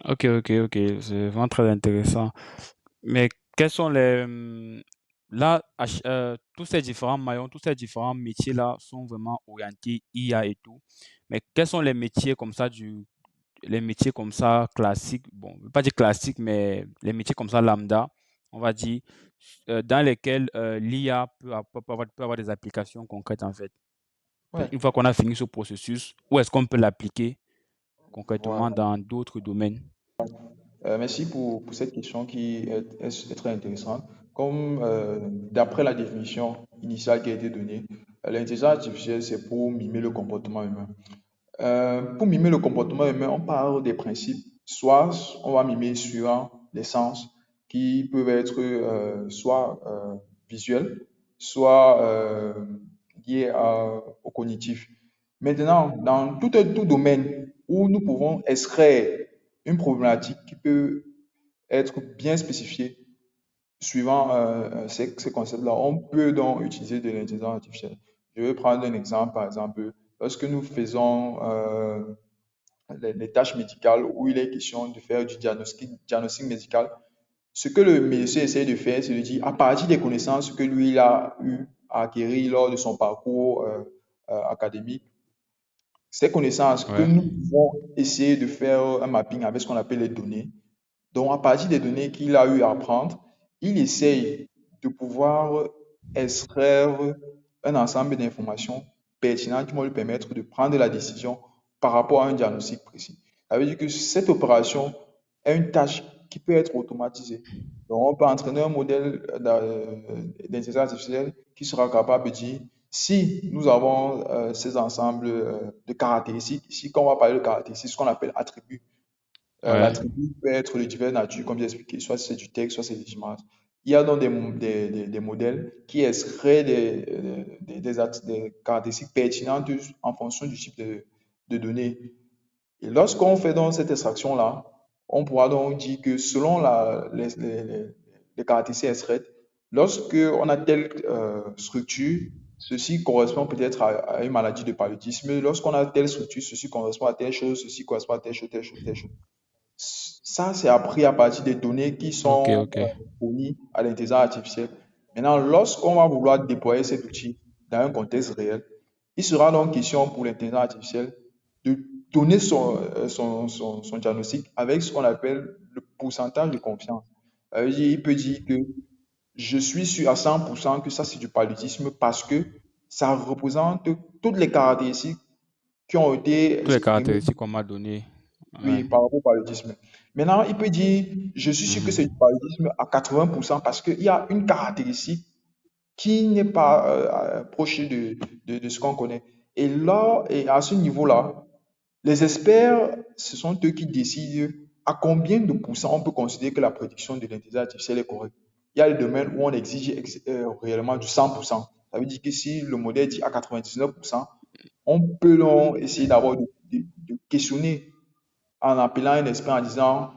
Ok, ok, ok. C'est vraiment très intéressant. Mais quels sont là, tous ces différents maillons, tous ces différents métiers-là sont vraiment orientés IA et tout. Mais quels sont les métiers comme ça les métiers comme ça classiques, bon, je ne veux pas dire classiques, mais les métiers comme ça lambda, on va dire, dans lesquels l'IA peut avoir des applications concrètes en fait. Ouais, Une fois qu'on a fini ce processus, où est-ce qu'on peut l'appliquer voilà. concrètement dans d'autres domaines? Merci pour cette question qui est très intéressante. Comme d'après la définition initiale qui a été donnée, l'intelligence artificielle, c'est pour mimer le comportement humain. Pour mimer le comportement humain, on parle des principes. Soit on va mimer sur les sens qui peuvent être soit visuels, soit liés au cognitif. Maintenant, dans tout domaine où nous pouvons extraire une problématique qui peut être bien spécifiée suivant ces concepts-là, on peut donc utiliser de l'intelligence artificielle. Je vais prendre un exemple, par exemple, lorsque nous faisons les tâches médicales où il est question de faire du diagnostic médical, ce que le médecin essaie de faire, c'est de dire, à partir des connaissances que lui il a eu à acquérir lors de son parcours académique, ces connaissances que Ouais. nous pouvons essayer de faire un mapping avec ce qu'on appelle les données. Donc, à partir des données qu'il a eu à apprendre, il essaye de pouvoir extraire un ensemble d'informations pertinentes qui vont lui permettre de prendre la décision par rapport à un diagnostic précis. Ça veut dire que cette opération est une tâche qui peut être automatisée. Donc, on peut entraîner un modèle d'intelligence artificielle qui sera capable de dire si nous avons ces ensembles de caractéristiques, ici, quand on va parler de caractéristiques, ce qu'on appelle attributs, Ouais. l'attribut peut être de diverses natures, comme j'ai expliqué, soit c'est du texte, soit c'est des images. Il y a donc des modèles qui extraient des caractéristiques pertinentes en fonction du type de données. Et lorsqu'on fait donc cette extraction-là, on pourra donc dire que selon les caractéristiques extraites, lorsque on a telle structure, ceci correspond peut-être à une maladie de paludisme. Lorsqu'on a telle structure, ceci correspond à telle chose, ceci correspond à telle chose, telle chose, telle chose. Ça, c'est appris à partir des données qui Ok, sont ok. fournies à l'intelligence artificielle. Maintenant, lorsqu'on va vouloir déployer cet outil dans un contexte réel, il sera donc question pour l'intelligence artificielle de donner son diagnostic avec ce qu'on appelle le pourcentage de confiance. Ça veut dire, il peut dire que je suis sûr à 100% que ça, c'est du paludisme parce que ça représente toutes les caractéristiques qui ont été Toutes les exprimées, caractéristiques qu'on m'a données. Ouais. oui, par rapport au paludisme. Maintenant, il peut dire, je suis sûr que c'est du Mhm. paludisme à 80% parce qu'il y a une caractéristique qui n'est pas proche de ce qu'on connaît. Et là, et à ce niveau-là, les experts, ce sont eux qui décident à combien de pourcents on peut considérer que la prédiction de l'intelligence artificielle est correcte. Il y a le domaine où on exige réellement du 100%. Ça veut dire que si le modèle dit à 99%, on peut donc essayer d'abord de questionner en appelant un expert en disant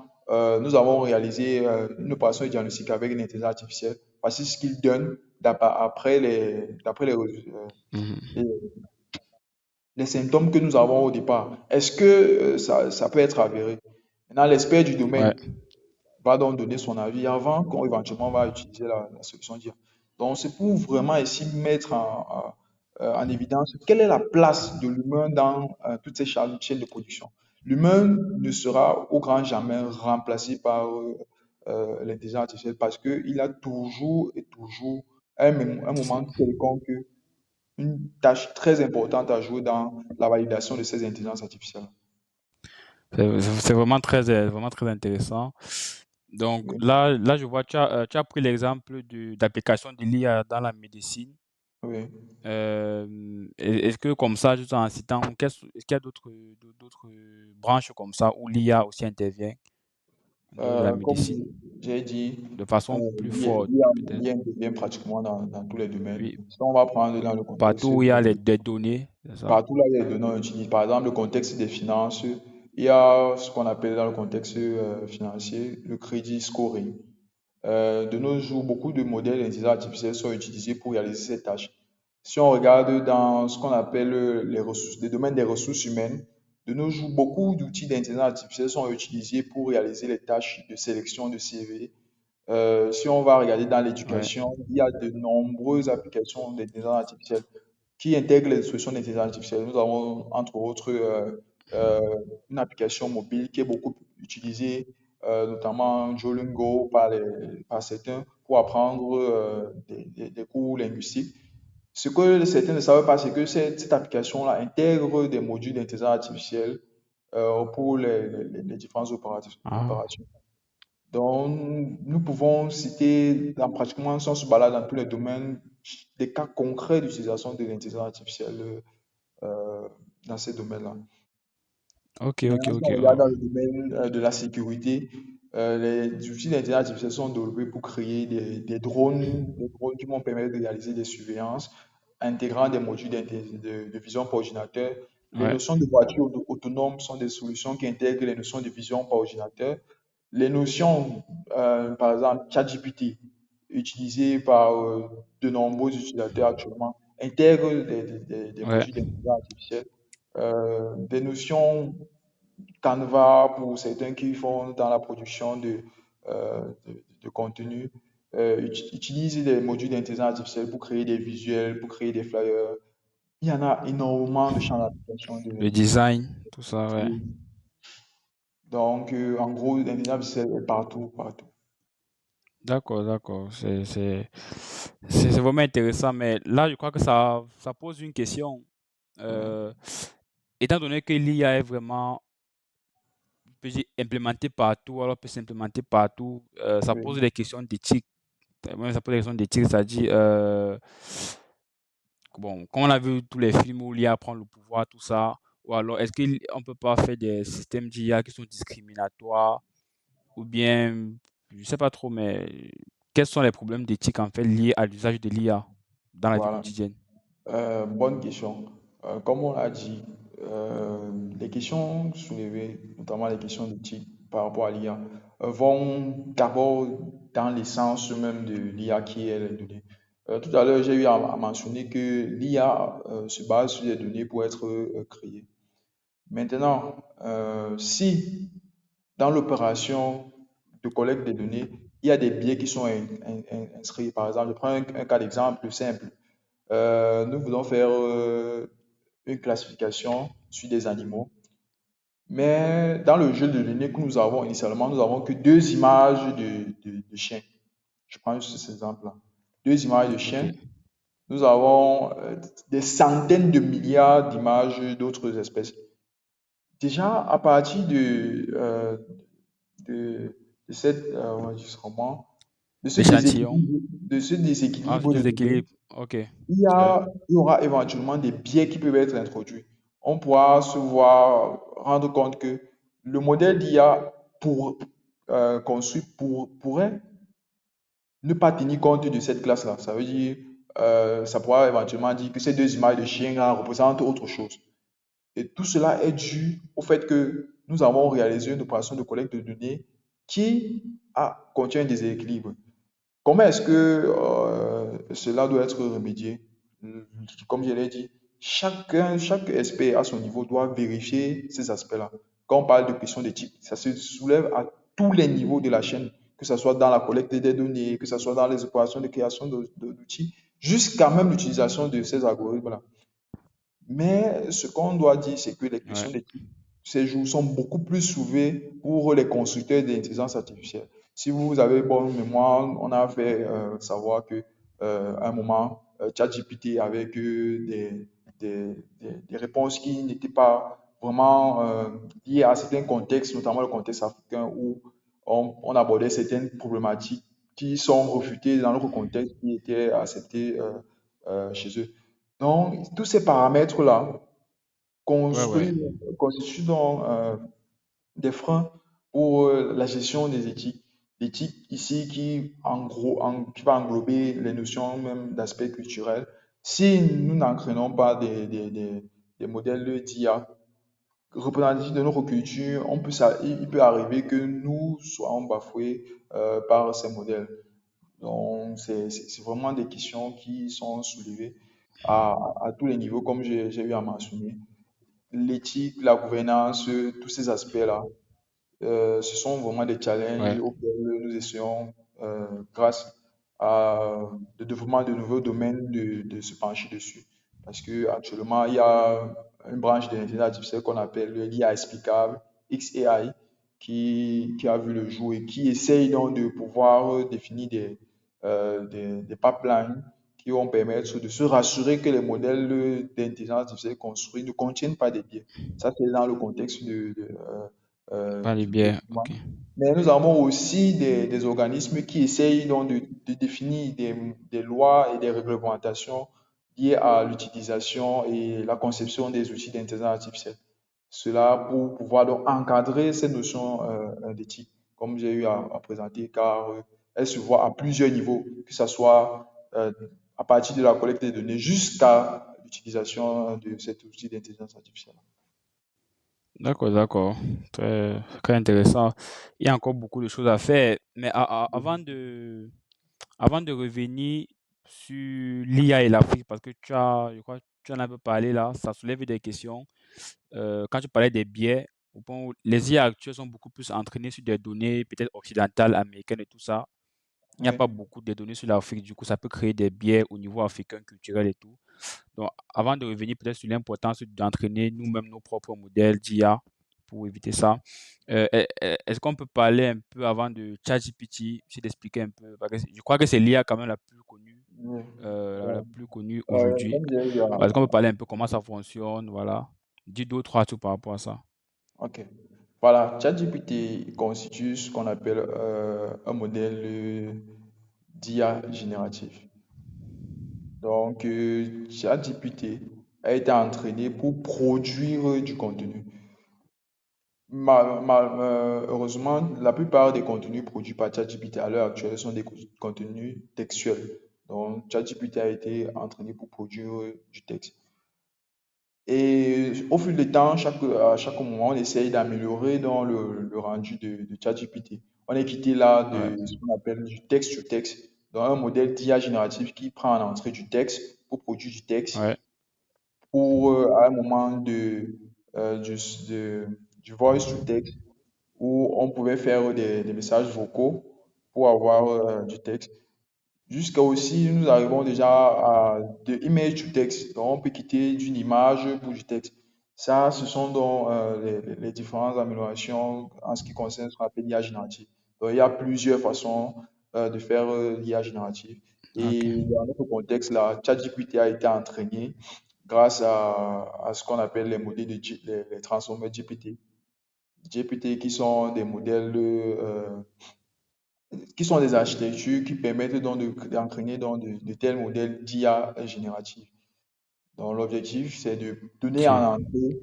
nous avons réalisé une opération de diagnostic avec une intelligence artificielle. Voici ce qu'il donne d'après Mhm. les- les symptômes que nous avons au départ. Est-ce que ça peut être avéré? Maintenant, l'expert du Ouais. domaine va donc donner son avis avant qu'on éventuellement va utiliser la solution d'IA. Donc, c'est pour vraiment ici mettre en évidence quelle est la place de l'humain dans toutes ces chaînes de production. L'humain ne sera au grand jamais remplacé par l'intelligence artificielle parce qu'il a toujours et toujours un moment quelconque une tâche très importante à jouer dans la validation de ces intelligences artificielles. C'est vraiment très intéressant. Donc Oui, là, je vois, tu as pris l'exemple d'application de l'IA dans la médecine. oui. Est-ce que comme ça, juste en citant, est-ce qu'il y a d'autres branches comme ça où l'IA aussi intervient au niveau de la Comme médecine j'ai dit, de façon plus forte, peut-être? l'IA intervient pratiquement dans tous les domaines. Oui, Si on va prendre dans le partout contexte, où il y a des données, c'est ça? partout là où il y a des données, on utilise. Par exemple, le contexte des finances, il y a ce qu'on appelle dans le contexte financier le crédit scoring. De nos jours, beaucoup de modèles d'intelligence artificielle sont utilisés pour réaliser ces tâches. Si on regarde dans ce qu'on appelle les ressources, les domaines des ressources humaines, De nos jours, beaucoup d'outils d'intelligence artificielle sont utilisés pour réaliser les tâches de sélection de CV. Si on va regarder dans Ouais, l'éducation, il y a de nombreuses applications d'intelligence artificielle qui intègrent les solutions d'intelligence artificielle. Nous avons entre autres euh, une application mobile qui est beaucoup utilisée, notamment Duolingo par certains pour apprendre des cours linguistiques. Ce que certains ne savent pas, c'est que cette application-là intègre des modules d'intelligence artificielle pour les différentes ah, opérations. Donc, nous pouvons citer dans pratiquement sans se balader dans tous les domaines des cas concrets d'utilisation de l'intelligence artificielle euh, dans ces domaines-là. ok, ok, Maintenant, si ok. on regarde dans le domaine de la sécurité, les outils d'intelligence artificielle sont développés pour créer des drones qui vont permettre de réaliser des surveillances, intégrant des modules de vision par ordinateur. Les Ouais, notions de voiture autonome sont des solutions qui intègrent les notions de vision par ordinateur. Les notions, par exemple, ChatGPT, utilisées par de nombreux utilisateurs actuellement, intègrent des ouais. modules d'intelligence artificielle. Des notions Canva pour certains qui font dans la production de contenu, utilisent des modules d'intelligence artificielle pour créer des visuels, pour créer des flyers. Il y en a énormément de champs d'application Le de. design, tout ça, ouais. Oui. Donc, en gros, l'intelligence artificielle est partout, partout. D'accord, d'accord. C'est vraiment intéressant, mais là, je crois que ça pose une question. Ouais. Euh, Étant donné que l'IA est vraiment peut dire, implémentée partout, alors peut s'implémenter partout, ça pose Oui. des questions d'éthique. Moi, ça pose des questions d'éthique, c'est-à-dire, bon, comme on a vu tous les films où l'IA prend le pouvoir, tout ça, ou alors est-ce qu'on ne peut pas faire des systèmes d'IA qui sont discriminatoires, ou bien, je ne sais pas trop, mais quels sont les problèmes d'éthique en fait liés à l'usage de l'IA dans la vie Voilà. quotidienne? Bonne question. Comme on l'a dit, les questions soulevées, notamment les questions d'éthique par rapport à l'IA, vont d'abord dans l'essence même de l'IA qui est les données. Tout à l'heure, j'ai eu à mentionner que l'IA se base sur les données pour être créée. Maintenant, si dans l'opération de collecte des données, il y a des biais qui sont inscrits, par exemple, je prends un cas d'exemple simple. Nous voulons faire une classification sur des animaux. Mais dans le jeu de données que nous avons initialement, nous avons que deux images de chiens. Je prends juste cet exemple-là. Deux images de Ok. chiens. Nous avons des centaines de milliards d'images d'autres espèces. Déjà, à partir de, de cette, on va dire comment, L'échantillon. de ce Ah, c'est déséquilibre de des données, équilibres. Ok. Ouais. il y aura éventuellement des biais qui peuvent être introduits. On pourra se voir rendre compte que le modèle d'IA construit pourrait ne pas tenir compte de cette classe-là. Ça veut dire, ça pourra éventuellement dire que ces deux images de chiens là représentent autre chose. Et tout cela est dû au fait que nous avons réalisé une opération de collecte de données contient un déséquilibre. Comment est-ce que cela doit être remédié? Comme je l'ai dit, chaque expert à son niveau doit vérifier ces aspects-là. Quand on parle de questions d'éthique, ça se soulève à tous les niveaux de la chaîne, que ce soit dans la collecte des données, que ce soit dans les opérations de création d'outils, jusqu'à même l'utilisation de ces algorithmes-là. Mais ce qu'on doit dire, c'est que les Ouais. questions d'éthique, ces jours, sont beaucoup plus soulevées pour les constructeurs d'intelligence artificielle. Si vous avez bonne mémoire, on a fait savoir que à un moment, ChatGPT avait que des réponses qui n'étaient pas vraiment liées à certains contextes, notamment le contexte africain où on abordait certaines problématiques qui sont refutées dans notre contexte qui étaient acceptées chez eux. Donc, tous ces paramètres-là Ouais, ouais. constituent donc des freins pour la gestion des éthiques. L'éthique ici qui, en gros, qui va englober les notions même d'aspect culturel. Si nous n'entraînons pas des modèles d'IA représentatifs de notre culture, il peut arriver que nous soyons bafoués par ces modèles. Donc, c'est vraiment des questions qui sont soulevées à tous les niveaux, comme j'ai eu à mentionner. l'éthique, la gouvernance, tous ces aspects-là. Ce sont vraiment des challenges Ouais, auxquels nous essayons, grâce à le développement de nouveaux domaines, de se pencher dessus. Parce que actuellement, il y a une branche de l'intelligence artificielle qu'on appelle l'IA explicable, XAI, qui a vu le jour et qui essaye donc de pouvoir définir des pipelines qui vont permettre de se rassurer que les modèles d'intelligence artificielle construits ne contiennent pas des biais. Ça, c'est dans le contexte pas les du biais. développement. Ok. Mais nous avons aussi des organismes qui essayent donc de définir des lois et des réglementations liées à l'utilisation et la conception des outils d'intelligence artificielle. Cela pour pouvoir donc encadrer ces notions d'éthique, comme j'ai eu à présenter, car elles se voient à plusieurs niveaux, que ce soit à partir de la collecte des données jusqu'à l'utilisation de cet outil d'intelligence artificielle. D'accord, d'accord. Très, très intéressant. Il y a encore beaucoup de choses à faire. Mais avant de revenir sur l'IA et l'Afrique, parce que je crois, que tu en as un peu parlé là, ça soulève des questions. Quand tu parlais des biais, bon, les IA actuelles sont beaucoup plus entraînées sur des données peut-être occidentales, américaines et tout ça. Il n'y a Oui, pas beaucoup de données sur l'Afrique, du coup, ça peut créer des biais au niveau africain, culturel et tout. Donc, avant de revenir peut-être sur l'importance d'entraîner nous-mêmes nos propres modèles d'IA pour éviter ça, est-ce qu'on peut parler un peu avant de ChatGPT, c'est d'expliquer un peu, parce que je crois que c'est l'IA quand même la plus connue, oui. la plus connue aujourd'hui. Comme j'ai eu Est-ce qu'on peut parler un peu comment ça fonctionne, voilà. Dis deux, trois trucs par rapport à ça. ok. Voilà, ChatGPT constitue ce qu'on appelle un modèle d'IA génératif. Donc, ChatGPT a été entraîné pour produire du contenu. Heureusement, la plupart des contenus produits par ChatGPT à l'heure actuelle sont des contenus textuels. Donc, ChatGPT a été entraîné pour produire du texte. Et au fil du temps, à chaque moment, on essaye d'améliorer dans le rendu de ChatGPT. On est quitté là Ouais, de ce qu'on appelle du texte sur texte, dans un modèle d'IA génératif qui prend en entrée du texte pour produire du texte, ouais, pour à un moment euh, du, du voice to text, où on pouvait faire des messages vocaux pour avoir du texte. Jusqu'à aussi, nous arrivons déjà à de image to text. Donc, on peut quitter d'une image pour du texte. Ça, ce sont donc les différentes améliorations en ce qui concerne ce qu'on appelle l'IA générative. Donc, il y a plusieurs façons de faire l'IA générative. ok, Et dans notre contexte, là, ChatGPT a été entraîné grâce à ce qu'on appelle les modèles les transformers GPT. GPT qui sont des modèles qui sont des architectures qui permettent donc d'entraîner de tels modèles d'IA générative. Donc, l'objectif, c'est de donner ok, en entrée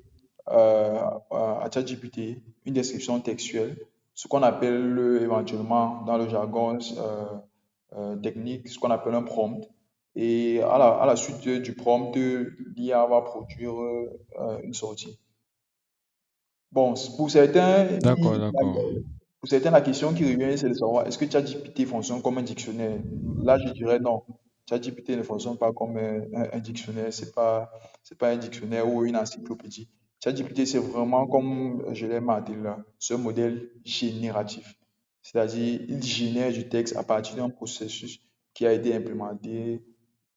à ChatGPT une description textuelle, ce qu'on appelle éventuellement dans le jargon technique, ce qu'on appelle un prompt. Et à la suite du prompt, l'IA va produire une sortie. Bon, pour certains, d'accord, d'accord, pour certains, la question qui revient, c'est de savoir est-ce que ChatGPT fonctionne comme un dictionnaire? Là, je dirais non. ChatGPT ne fonctionne pas comme un dictionnaire. C'est pas un dictionnaire ou une encyclopédie. ChatGPT, c'est vraiment comme je l'ai martelé là, ce modèle génératif. C'est-à-dire, il génère du texte à partir d'un processus qui a été implémenté,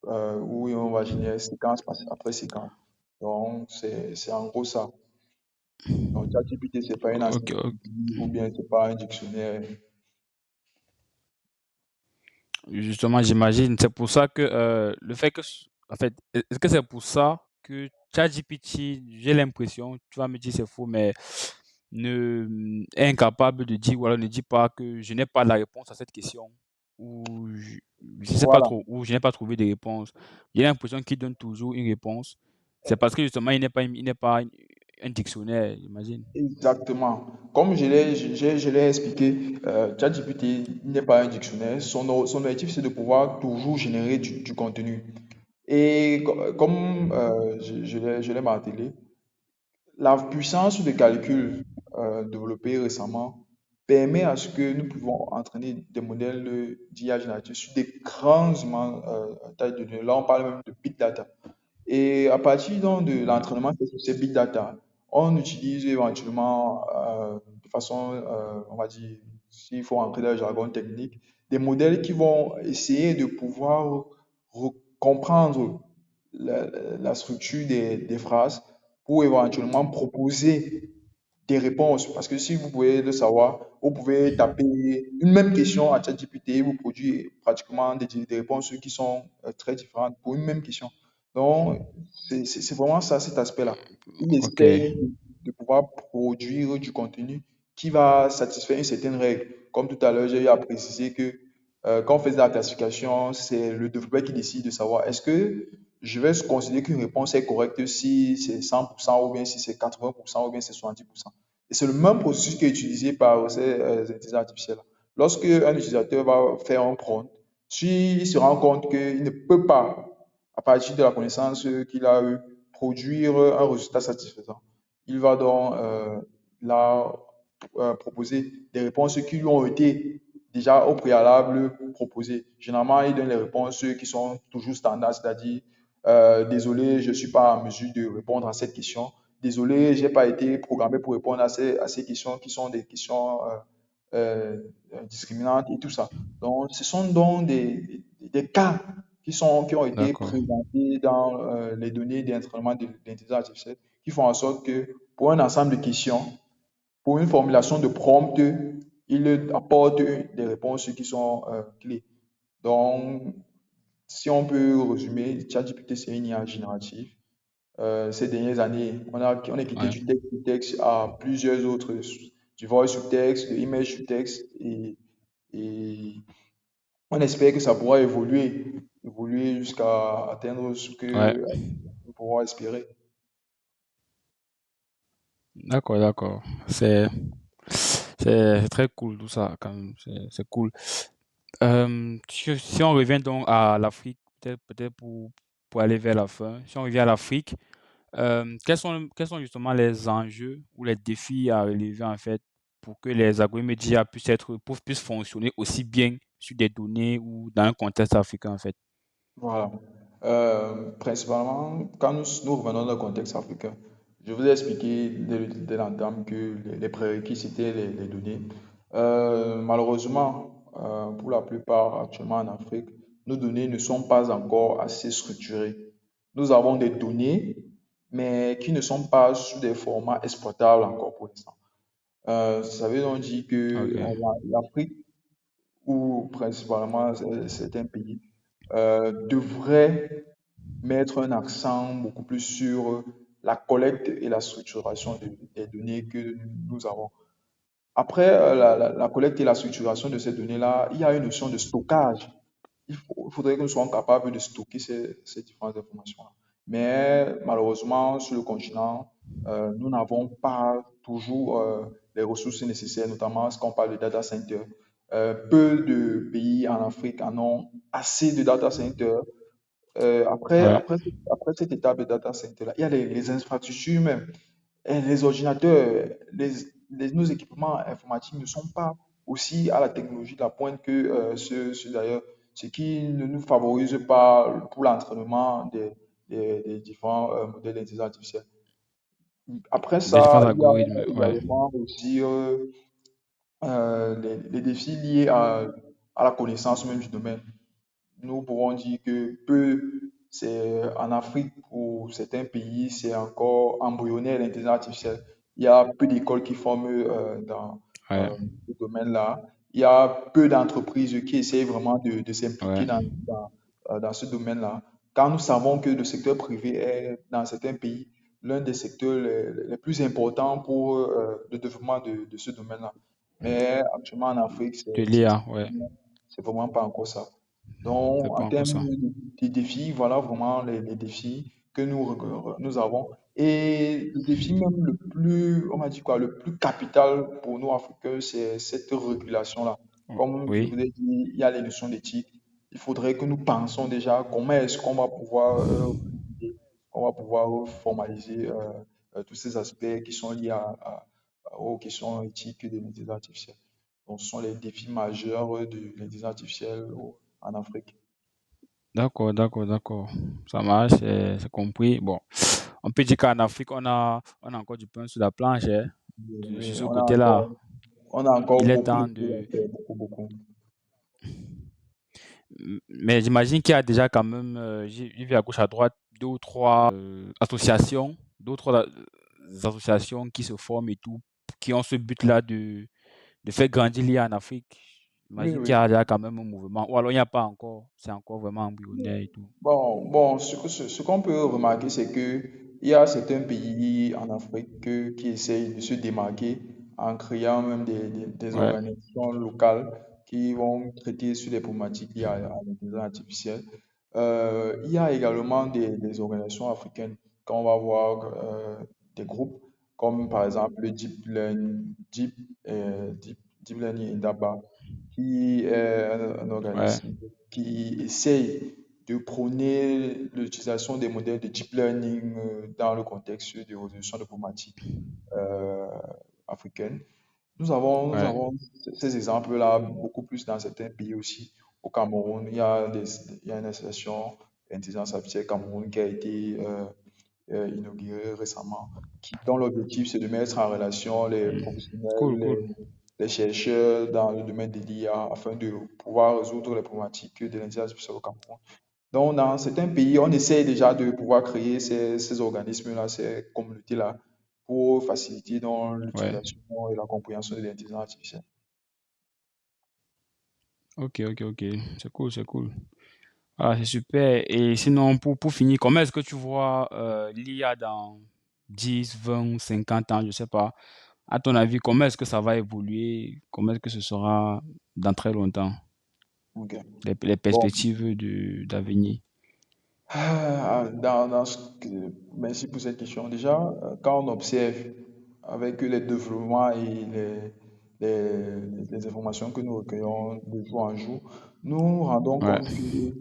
où on va générer séquence après séquence. Donc, c'est en gros ça. Donc, ChatGPT, c'est pas une ok, ok. encyclopédie ou bien c'est pas un dictionnaire. Justement, j'imagine, c'est pour ça que le fait que, en fait, est-ce que c'est pour ça que ChatGPT, j'ai l'impression, tu vas me dire c'est faux, mais est incapable de dire, ou alors ne dit pas que je n'ai pas la réponse à cette question, ou je sais pas Voilà, trop, ou je n'ai pas trouvé de réponse. J'ai l'impression qu'il donne toujours une réponse. C'est parce que justement, il n'est pas un dictionnaire, j'imagine. exactement. Comme je l'ai expliqué, ChatGPT n'est pas un dictionnaire. Son objectif, c'est de pouvoir toujours générer du contenu. Et comme je l'ai martelé, la puissance de calcul développée récemment permet à ce que nous pouvons entraîner des modèles d'IA générative sur des grands tailles de données. Là, on parle même de big data. Et à partir donc de Ouais, l'entraînement fait sur ces big data, On utilise éventuellement, de façon, on va dire, s'il faut entrer dans le jargon technique, des modèles qui vont essayer de pouvoir comprendre la, la structure des phrases pour éventuellement proposer des réponses. Parce que si vous pouvez le savoir, vous pouvez taper une même question à ChatGPT et vous produire pratiquement des réponses qui sont très différentes pour une même question. Donc, c'est vraiment ça, cet aspect-là. Il Ok, essaie de pouvoir produire du contenu qui va satisfaire une certaine règle. Comme tout à l'heure, j'ai eu à préciser que quand on fait de la classification, c'est le développeur qui décide de savoir est-ce que je vais considérer qu'une réponse est correcte si c'est 100% ou bien si c'est 80% ou bien si c'est 70%. Et c'est le même processus qui est utilisé par ces intelligences artificielles. Lorsque un utilisateur va faire un prompt, s'il se rend compte qu'il ne peut pas, à partir de la connaissance qu'il a eue, produire un résultat satisfaisant, il va donc là proposer des réponses qui lui ont été déjà au préalable proposées. Généralement, il donne les réponses qui sont toujours standards, c'est-à-dire désolé, je ne suis pas en mesure de répondre à cette question. Désolé, je n'ai pas été programmé pour répondre à ces questions qui sont des questions discriminantes et tout ça. Donc, ce sont donc des cas qui ont été d'accord. présentés dans les données d'entraînement de l'intelligence artificielle qui font en sorte que pour un ensemble de questions, pour une formulation de prompt, il apporte des réponses qui sont clés. Donc, si on peut résumer, ChatGPT, c'est une IA générative. Ces dernières années, on a quitté Ouais. du texte à plusieurs autres, du voice sur texte, de l'image sur texte, et on espère que ça pourra évoluer jusqu'à atteindre ce Ouais, que nous pourrons espérer. d'accord, d'accord. C'est très cool tout ça, quand même. C'est cool. Si on revient donc à l'Afrique, peut-être pour aller vers la fin, si on revient à l'Afrique, quels sont justement les enjeux ou les défis à relever en fait pour que les agromédias puissent fonctionner aussi bien sur des données ou dans un contexte africain en fait? Voilà. Principalement, quand nous revenons dans le contexte africain, je vous ai expliqué dès l'entame que les prérequis, c'était les données. Malheureusement, pour la plupart, actuellement en Afrique, nos données ne sont pas encore assez structurées. Nous avons des données, mais qui ne sont pas sous des formats exploitables encore pour l'instant. Ça veut donc dire que Ok, l'Afrique, ou principalement certains pays, devraient mettre un accent beaucoup plus sur la collecte et la structuration des données que nous avons. Après la collecte et la structuration de ces données-là, il y a une notion de stockage. Il faudrait que nous soyons capables de stocker ces différentes informations-là. Mais malheureusement, sur le continent, nous n'avons pas toujours les ressources nécessaires, notamment quand on parle de data center. Peu de pays en Afrique en ont assez de data centers. ouais, Après cette étape de data center-là, il y a les infrastructures même. Et les ordinateurs, nos équipements informatiques ne sont pas aussi à la technologie de la pointe que ceux d'ailleurs, ce qui ne nous favorise pas pour l'entraînement des différents modèles d'intelligence artificielle. Après des différents ça, il y a algorithmes, ouais, également aussi les défis liés à la connaissance même du domaine. Nous pouvons dire que c'est en Afrique, pour certains pays, c'est encore embryonnaire l'intelligence artificielle. Il y a peu d'écoles qui forment dans ouais, ce domaine-là. Il y a peu d'entreprises qui essayent vraiment de ouais, s'impliquer dans ce domaine-là. Car nous savons que le secteur privé est, dans certains pays, l'un des secteurs les plus importants pour le développement de ce domaine-là. Mais actuellement en Afrique, de l'IA, ouais, c'est vraiment pas encore ça. c'est Donc, pas en encore termes ça. de défis, voilà vraiment les défis que nous avons. Et le défi même le plus, on m'a dit quoi, le plus capital pour nous, Africains, c'est cette régulation-là. Comme je Oui, vous ai dit, il y a les notions d'éthique. Il faudrait que nous pensions déjà comment est-ce qu'on va pouvoir réguler, qu'on va pouvoir formaliser tous ces aspects qui sont liés aux questions éthiques de l'intelligence artificielle. Donc, ce sont les défis majeurs de l'intelligence artificielle en Afrique. d'accord, d'accord, d'accord. Ça marche, c'est compris. Bon. on peut dire qu'en Afrique, on a encore du pain sur la planche, hein, sur Oui, ce côté-là. on a encore Il est beaucoup de temps choses de... à faire, beaucoup, beaucoup. Mais j'imagine qu'il y a déjà quand même, j'ai vu à gauche, à droite, deux ou trois associations, deux ou trois associations qui se forment et tout, qui ont ce but-là de faire grandir l'IA en Afrique. Oui, J'imagine qu'il y oui. a déjà quand même un mouvement. Ou alors il n'y a pas encore, c'est encore vraiment embryonnaire et tout. Bon, ce qu'on peut remarquer, c'est que il y a certains pays en Afrique qui essayent de se démarquer en créant même des Ouais, organisations locales qui vont traiter sur les problématiques liées à l'intelligence artificielle. Il y a également des organisations africaines, quand on va voir des groupes comme par exemple le Deep Learning Indaba, qui est un ouais, organisme qui essaye de prôner l'utilisation des modèles de deep learning dans le contexte de résolution de problématiques euh, africaines. Nous ouais. avons ces exemples-là beaucoup plus dans certains pays aussi. Au Cameroun, il y a une association d'intelligence artificielle Cameroun qui a été inaugurée récemment, dont l'objectif c'est de mettre en relation les Hmm. Cool, professionnels, cool. les chercheurs dans le domaine de l'IA afin de pouvoir résoudre les problématiques de l'intelligence artificielle au Cameroun. Donc, dans certains pays, on essaie déjà de pouvoir créer ces organismes-là, ces communautés-là, pour faciliter dans Ouais. l'utilisation et la compréhension de l'intelligence artificielle. Ok, ok, ok. C'est cool, c'est cool. Ah, c'est super. Et sinon, pour finir, comment est-ce que tu vois l'IA dans 10, 20, 50 ans, je sais pas. À ton avis, comment est-ce que ça va évoluer? Comment est-ce que ce sera dans très longtemps? Ok. Les Bon, perspectives d'avenir. merci pour cette question. Déjà, quand on observe avec les développements et les informations que nous recueillons de jour en jour, nous nous rendons Ouais, compte que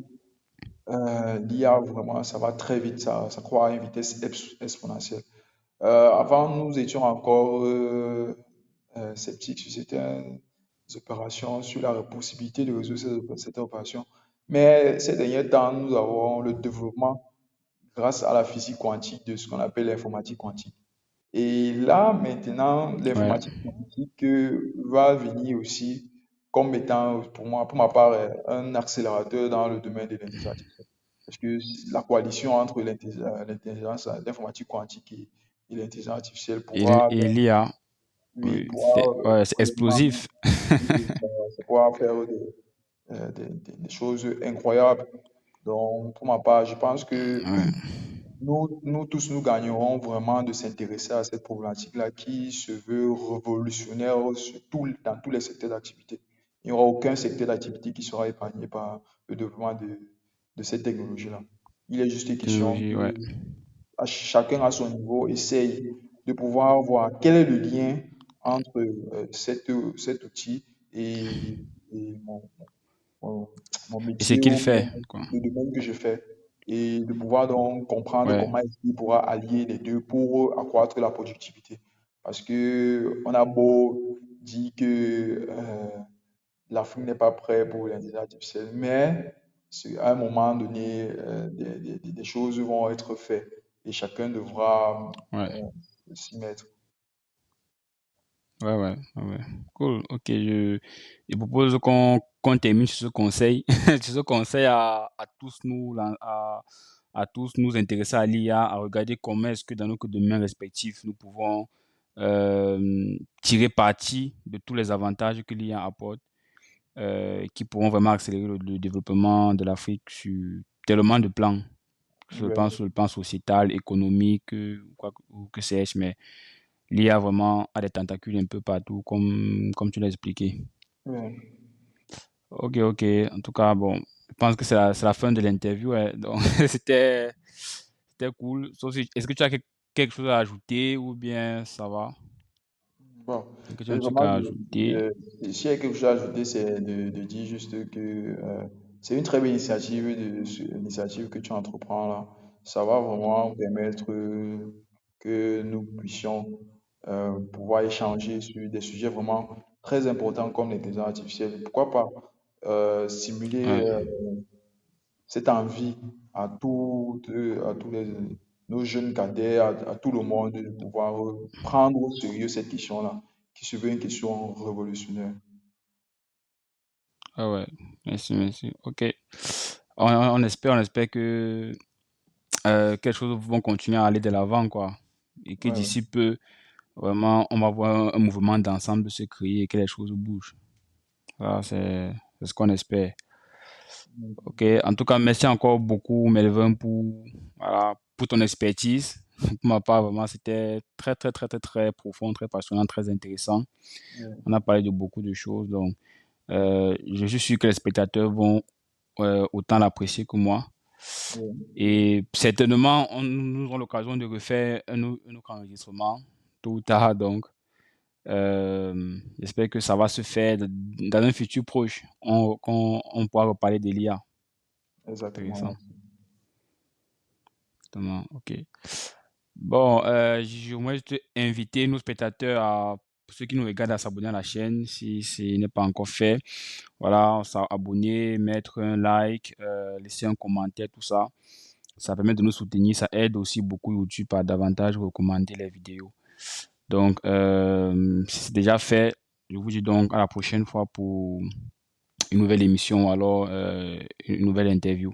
l'IA, vraiment, ça va très vite, ça croît à une vitesse exponentielle. Avant, nous étions encore sceptiques sur certaines opérations, sur la possibilité de résoudre cette opération. Mais ces derniers temps, nous avons le développement grâce à la physique quantique de ce qu'on appelle l'informatique quantique. Et là, maintenant, ouais. l'informatique quantique va venir aussi comme étant, pour moi, pour ma part, un accélérateur dans le domaine de l'intelligence artificielle. Parce que la coalition entre l'informatique quantique et l'intelligence artificielle pourra, Et l'IA, oui, oui, c'est ouais, c'est honnêtement, explosif. oui, ça pourra faire des choses incroyables. Donc, pour ma part, je pense que Ouais, nous tous, nous gagnerons vraiment de s'intéresser à cette problématique-là qui se veut révolutionnaire dans tous les secteurs d'activité. Il n'y aura aucun secteur d'activité qui sera épargné par le développement de cette technologie-là. Il est juste question technologie, que ouais. chacun à son niveau essaye de pouvoir voir quel est le lien entre cet outil et, et mon, mon Et ce métier qu'il ou fait, bien quoi. le domaine que je fais et de pouvoir donc comprendre Ouais, comment est-ce qu'il pourra allier les deux pour accroître la productivité. Parce que on a beau dire que l'Afrique n'est pas prête pour l'intelligence artificielle, mais à un moment donné, des choses vont être faites et chacun devra ouais, s'y mettre. ouais, ouais, ouais, ouais. Cool. Ok, je propose qu'on termine sur ce conseil, sur ce conseil à tous nous, à tous nous intéresser à l'IA, à regarder comment est-ce que dans nos domaines respectifs, nous pouvons tirer parti de tous les avantages que l'IA apporte, qui pourront vraiment accélérer le développement de l'Afrique sur tellement de plans. Ouais, Sur le plan sociétal, économique, ou que sais-je, mais l'IA vraiment a des tentacules un peu partout, comme tu l'as expliqué. ouais. Ok, ok. En tout cas, bon, je pense que c'est la fin de l'interview, ouais. Donc, c'était cool. Est-ce que tu as quelque chose à ajouter ou bien ça va? Bon, Est-ce que tu as un truc vraiment, à ajouter? s'il y a quelque chose à ajouter, c'est de dire juste que c'est une très belle initiative, l'initiative que tu entreprends là. Ça va vraiment permettre que nous puissions pouvoir échanger sur des sujets vraiment très importants comme l'intelligence artificielle. Pourquoi pas stimuler Ouais, cette envie à tous les nos jeunes cadets, à tout le monde de pouvoir prendre au sérieux cette question-là, qui se veut une question révolutionnaire. Ah ouais, merci, merci. Ok. On espère que quelque chose vont continuer à aller de l'avant, quoi. Et que Ouais, ouais. d'ici peu, vraiment, on va voir un mouvement d'ensemble se créer et que les choses bougent. Voilà, c'est ce qu'on espère. Ok. En tout cas, merci encore beaucoup, Melvin, voilà, pour ton expertise. Pour ma part, vraiment, c'était très, très, très, très, très profond, très passionnant, très intéressant. Ouais, On a parlé de beaucoup de choses, donc je suis sûr que les spectateurs vont autant l'apprécier que moi. ouais. Et certainement, nous aurons l'occasion de refaire un autre enregistrement tôt ou tard. Donc, j'espère que ça va se faire dans un futur proche. On pourra reparler de l'IA. Exactement. Intéressant. Exactement. OK. Bon, j'aimerais juste inviter nos spectateurs pour ceux qui nous regardent, à s'abonner à la chaîne si ce n'est pas encore fait. Voilà, s'abonner, mettre un like, laisser un commentaire, tout ça. Ça permet de nous soutenir. Ça aide aussi beaucoup YouTube à davantage recommander les vidéos. Donc, si c'est déjà fait, je vous dis donc à la prochaine fois pour une nouvelle émission ou alors une nouvelle interview.